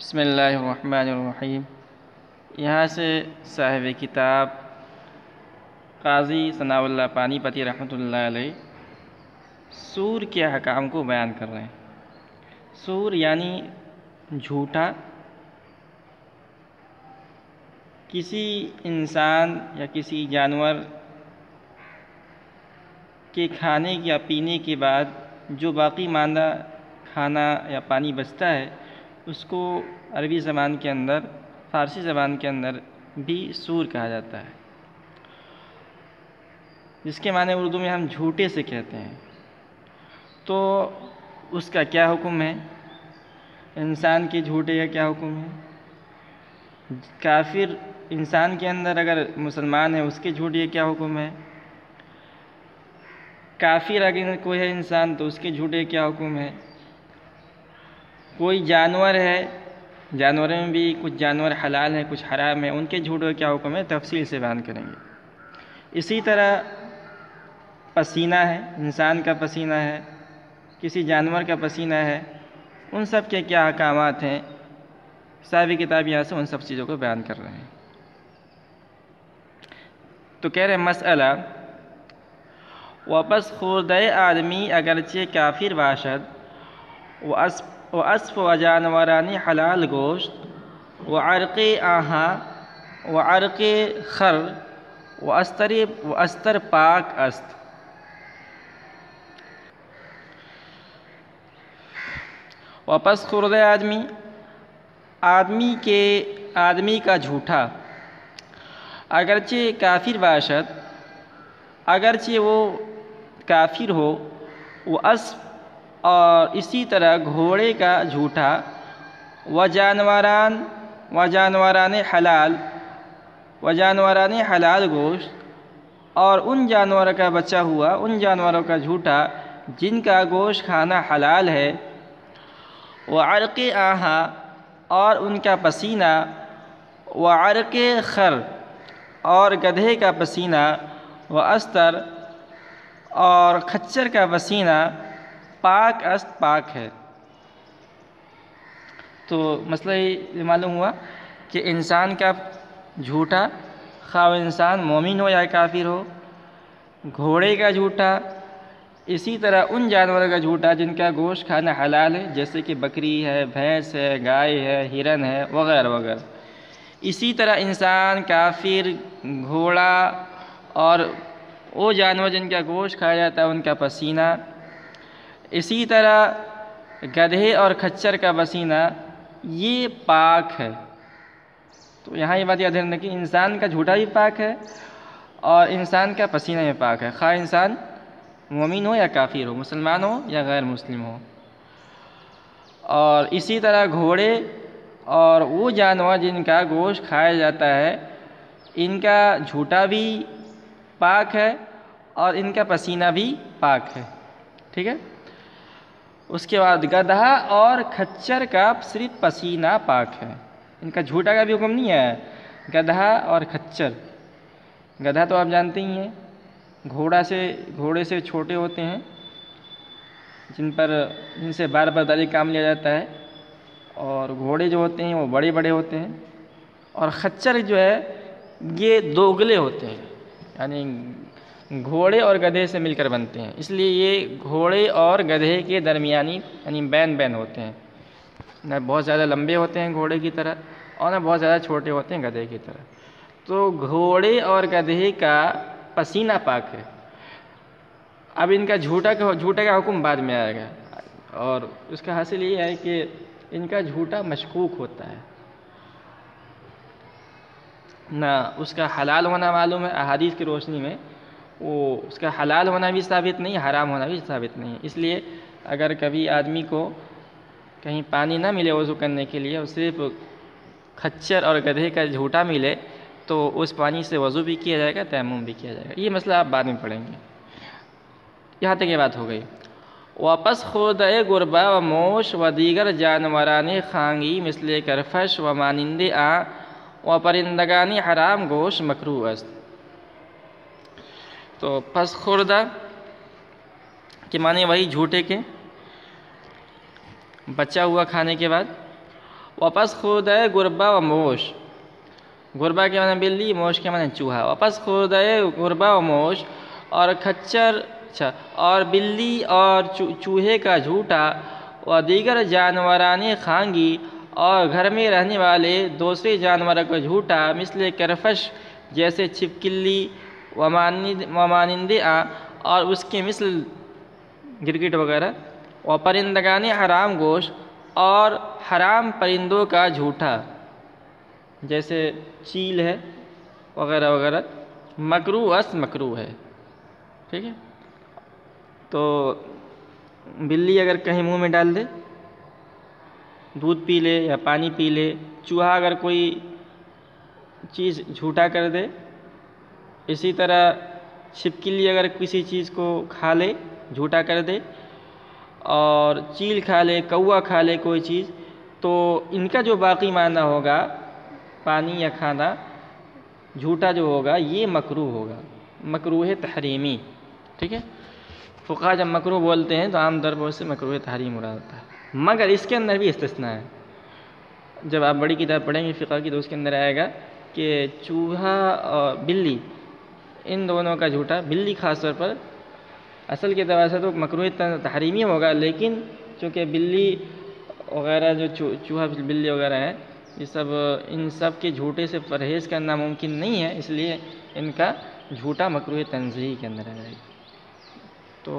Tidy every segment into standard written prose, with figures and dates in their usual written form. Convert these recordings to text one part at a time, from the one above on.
بسم اللہ الرحمن الرحیم۔ یہاں سے صاحب کتاب قاضی ثناء اللہ پانی پتی رحمۃ اللہ علیہ سور کے حکام کو بیان کر رہے ہیں۔ سور یعنی جھوٹا، کسی انسان یا کسی جانور کے کھانے یا پینے کے بعد جو باقی ماندہ کھانا یا پانی بچتا ہے اس کو عربی زبان کے اندر، فارسی زبان کے اندر بھی سور کہا جاتا ہے، جس کے معنی اردو میں ہم جھوٹے سے کہتے ہیں۔ تو اس کا کیا حکم ہے؟ انسان کے جھوٹے کا کیا حکم ہے؟ کافر انسان کے اندر اگر مسلمان ہے اس کے جھوٹے کا کیا حکم ہے؟ کافر اگر کوئی ہے انسان تو اس کے جھوٹے کا کیا حکم ہے؟ کوئی جانور ہے، جانوروں میں بھی کچھ جانور حلال ہیں کچھ حرام ہیں، ان کے جھوٹوں کا کیا حکم ہے تفصیل سے بیان کریں گے۔ اسی طرح پسینہ ہے، انسان کا پسینہ ہے، کسی جانور کا پسینہ ہے، ان سب کے کیا احکامات ہیں، صاحب کتاب یہاں سے ان سب چیزوں کو بیان کر رہے ہیں۔ تو کہہ رہے ہیں مسئلہ واپس خوردہ آدمی اگرچہ کافر باشد و اسف و جانورانی حلال گوشت و عرق آہا و عرق خر و استر پاک است۔ واپس خوردہ آدمی کا جھوٹا اگرچہ کافر باشد، اگرچہ وہ کافر ہو، وہ اسف اور اسی طرح گھوڑے کا جھوٹا، و جانوران حلال گوشت، اور ان جانوروں کا بچا ہوا، ان جانوروں کا جھوٹا جن کا گوشت کھانا حلال ہے، و عرق آہا اور ان کا پسینہ، و عرق خر اور گدھے کا پسینہ، و استر اور خچر کا پسینہ، پاک است پاک ہے۔ تو مسئلہ یہ معلوم ہوا کہ انسان کا جھوٹا، خواہ انسان مومن ہو یا کافر ہو، گھوڑے کا جھوٹا، اسی طرح ان جانوروں کا جھوٹا جن کا گوشت کھانا حلال ہے، جیسے کہ بکری ہے، بھینس ہے، گائے ہے، ہرن ہے، وغیرہ وغیرہ۔ اسی طرح انسان، کافر، گھوڑا اور وہ جانور جن کا گوشت کھایا جاتا ہے ان کا پسینہ، اسی طرح گدھے اور خچر کا پسینہ، یہ پاک ہے۔ تو یہاں یہ بات یاد رکھنا کہ انسان کا جھوٹا بھی پاک ہے اور انسان کا پسینہ بھی پاک ہے، خواہ انسان مومن ہو یا کافر ہو، مسلمان ہو یا غیر مسلم ہو۔ اور اسی طرح گھوڑے اور وہ جانور جن کا گوشت کھایا جاتا ہے ان کا جھوٹا بھی پاک ہے اور ان کا پسینہ بھی پاک ہے، ٹھیک ہے۔ اس کے بعد گدھا اور خچر کا صرف پسینہ پاک ہے، ان کا جھوٹا کا بھی حکم نہیں ہے۔ گدھا اور خچر، گدھا تو آپ جانتے ہی ہیں، گھوڑے سے چھوٹے ہوتے ہیں، جن سے بار بار کام لیا جاتا ہے، اور گھوڑے جو ہوتے ہیں وہ بڑے بڑے ہوتے ہیں، اور خچر جو ہے یہ دوگلے ہوتے ہیں، یعنی گھوڑے اور گدھے سے مل کر بنتے ہیں، اس لیے یہ گھوڑے اور گدھے کے درمیانی یعنی بین ہوتے ہیں، نہ بہت زیادہ لمبے ہوتے ہیں گھوڑے کی طرح اور نہ بہت زیادہ چھوٹے ہوتے ہیں گدھے کی طرح۔ تو گھوڑے اور گدھے کا پسینہ پاک ہے۔ اب ان کا جھوٹا کا حکم بعد میں آئے گا، اور اس کا حاصل یہ ہے کہ ان کا جھوٹا مشکوک ہوتا ہے، نہ اس کا حلال ہونا معلوم ہے، احادیث کی روشنی میں وہ اس کا حلال ہونا بھی ثابت نہیں، حرام ہونا بھی ثابت نہیں۔ اس لیے اگر کبھی آدمی کو کہیں پانی نہ ملے وضو کرنے کے لیے اور صرف خچر اور گدھے کا جھوٹا ملے تو اس پانی سے وضو بھی کیا جائے گا، تیمم بھی کیا جائے گا۔ یہ مسئلہ آپ بعد میں پڑھیں گے، یہاں تک یہ بات ہو گئی۔ واپس خوردہ گربہ و موش و دیگر جانوران خانگی مثل کرفش و مانند و پرندگانی حرام گوشت مکروہ است۔ تو پس خوردہ کے معنی وہی جھوٹے کے، بچا ہوا کھانے کے بعد، واپس خودے گربا و موش، گربا کے معنی بلی، موش کے معنی چوہا، واپس خودے گربا و موش اور کھچر اور بلی اور چوہے کا جھوٹا و دیگر جانوران خانگی اور گھر میں رہنے والے دوسرے جانوروں کا جھوٹا مثل کرفش جیسے چھپکلی ومانند اور اس کے مثل گرگٹ وغیرہ، اور پرندگان حرام گوشت اور حرام پرندوں کا جھوٹا جیسے چیل ہے وغیرہ وغیرہ، مکروہ است مکروہ ہے، ٹھیک ہے۔ تو بلی اگر کہیں منہ میں ڈال دے، دودھ پی لے یا پانی پی لے، چوہا اگر کوئی چیز جھوٹا کر دے، اسی طرح چھپکلی اگر کسی چیز کو کھا لے جھوٹا کر دے، اور چیل کھا لے، کوا کھا لے کوئی چیز، تو ان کا جو باقی معنی ہوگا پانی یا کھانا جھوٹا جو ہوگا یہ مکروہ ہوگا، مکروہ تحریمی، ٹھیک ہے۔ فقہا جب مکروہ بولتے ہیں تو عام طور پر اس سے مکروہ تحریم مراد ہوتا ہے، مگر اس کے اندر بھی استثناء ہے۔ جب آپ بڑی کتاب پڑھیں گے فقہ کی تو اس کے اندر آئے گا کہ چوہا اور بلی ان دونوں کا جھوٹا، بلی خاص طور پر اصل کے اعتبار سے تو مکروہ تحریمی ہوگا، لیکن چونکہ بلی وغیرہ جو چوہا بلی وغیرہ ہیں یہ سب، ان سب کے جھوٹے سے پرہیز کرنا ممکن نہیں ہے، اس لیے ان کا جھوٹا مکروہ تنزیہی کے اندر آ جائے گا، تو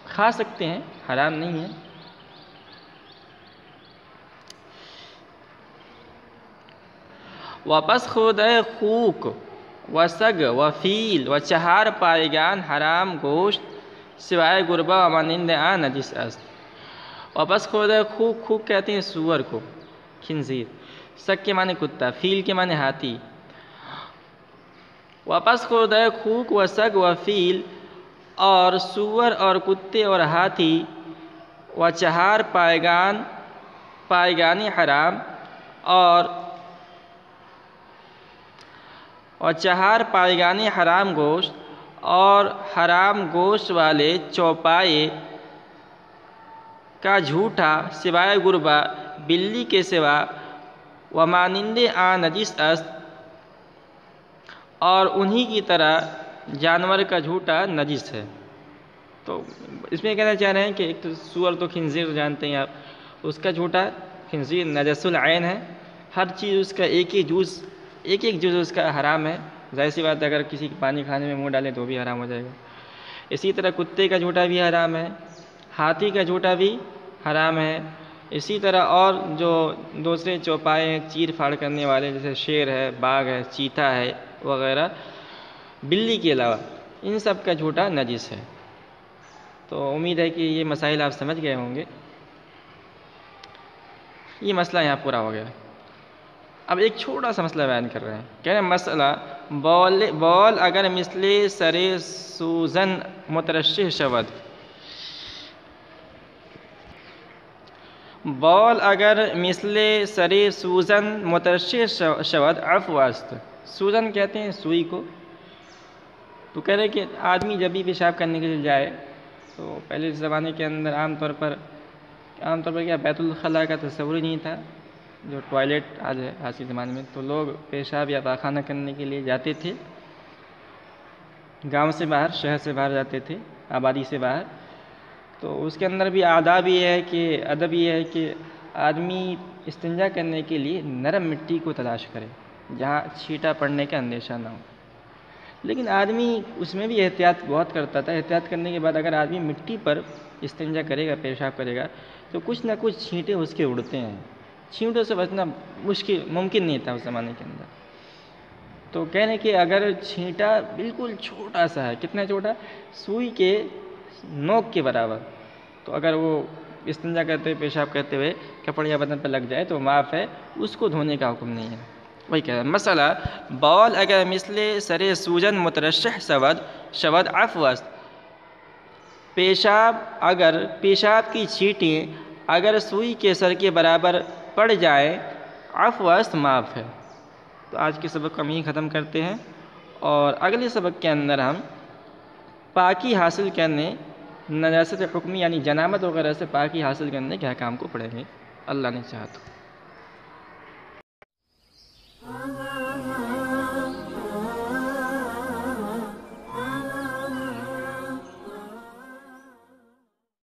کھا سکتے ہیں، حرام نہیں ہے۔ واپس خودے خوک و سگ و فیل و چہار پائگان حرام گوشت سوائے گربا و مانند نجس است۔ واپس خودے خوک، خوک کہتے ہیں سور کو، خنزیر، سگ کے معنی کتا، فیل کے معنی ہاتھی۔ واپس خودے خوک و سگ و فیل اور سور اور کتے اور ہاتھی و چہار پائگانی حرام اور چہار پائگانی حرام گوشت اور حرام گوشت والے چوپائے کا جھوٹا سوائے گربا بلی کے سوا و مانند نجس است، اور انہی کی طرح جانور کا جھوٹا نجس ہے۔ تو اس میں کہنا چاہ رہے ہیں کہ ایک تو سور تو خنزیر جانتے ہیں آپ، اس کا جھوٹا خنزیر نجس العین ہے، ہر چیز اس کا ایک ایک جز اس کا حرام ہے، ظاہر سی بات ہے اگر کسی پانی کھانے میں منہ ڈالیں تو بھی حرام ہو جائے گا۔ اسی طرح کتے کا جھوٹا بھی حرام ہے، ہاتھی کا جھوٹا بھی حرام ہے، اسی طرح اور جو دوسرے چوپائے ہیں چیر پھاڑ کرنے والے جیسے شیر ہے، باغ ہے، چیتا ہے وغیرہ، بلی کے علاوہ ان سب کا جھوٹا نجس ہے۔ تو امید ہے کہ یہ مسائل آپ سمجھ گئے ہوں گے، یہ مسئلہ یہاں پورا ہو گیا۔ اب ایک چھوٹا سا مسئلہ بیان کر رہے ہیں، کہہ رہے ہیں مسئلہ بول اگر مثل سر سوزن مترشح شود، بول اگر مثل سر سوزن مترشح شود عفو است۔ سوزن کہتے ہیں سوئی کو، تو کہہ رہے کہ آدمی جب بھی پیشاب کرنے کے لیے جائے تو پہلے زمانے کے اندر عام طور پر کیا بیت الخلاء کا تصور ہی نہیں تھا، جو ٹوائلٹ آج ہے آج کے زمانے میں، تو لوگ پیشاب یا پاخانہ کرنے کے لیے جاتے تھے گاؤں سے باہر، شہر سے باہر جاتے تھے، آبادی سے باہر، تو اس کے اندر بھی ادب یہ ہے کہ آدمی استنجا کرنے کے لیے نرم مٹی کو تلاش کرے جہاں چھینٹا پڑنے کا اندیشہ نہ ہو، لیکن آدمی اس میں بھی احتیاط بہت کرتا تھا۔ احتیاط کرنے کے بعد اگر آدمی مٹی پر استنجا کرے گا، پیشاب کرے گا، تو کچھ نہ کچھ چھینٹے اس کے اڑتے ہیں، چھینٹوں سے بچنا ممکن نہیں تھا اس زمانے کے اندر۔ تو کہنے کہ اگر چھینٹا بالکل چھوٹا سا ہے، کتنا چھوٹا، سوئی کے نوک کے برابر، تو اگر وہ استنجا کرتے ہوئے پیشاب کرتے ہوئے کپڑے یا بدن پر لگ جائے تو معاف ہے، اس کو دھونے کا حکم نہیں ہے۔ وہی کہہ رہا ہے مسئلہ بول اگر مثل سر سوجن مترشح شود عفو است، پیشاب کی چھینٹیں اگر سوئی کے سر کے برابر پڑ جائیں عفو است، معاف ہے۔ تو آج کے سبق کو ہم یہیں ختم کرتے ہیں، اور اگلے سبق کے اندر ہم پاکی حاصل کرنے، نجاست حکمی یعنی جنابت وغیرہ سے پاکی حاصل کرنے کے احکام کو پڑھیں گے، اللہ نے چاہا تو۔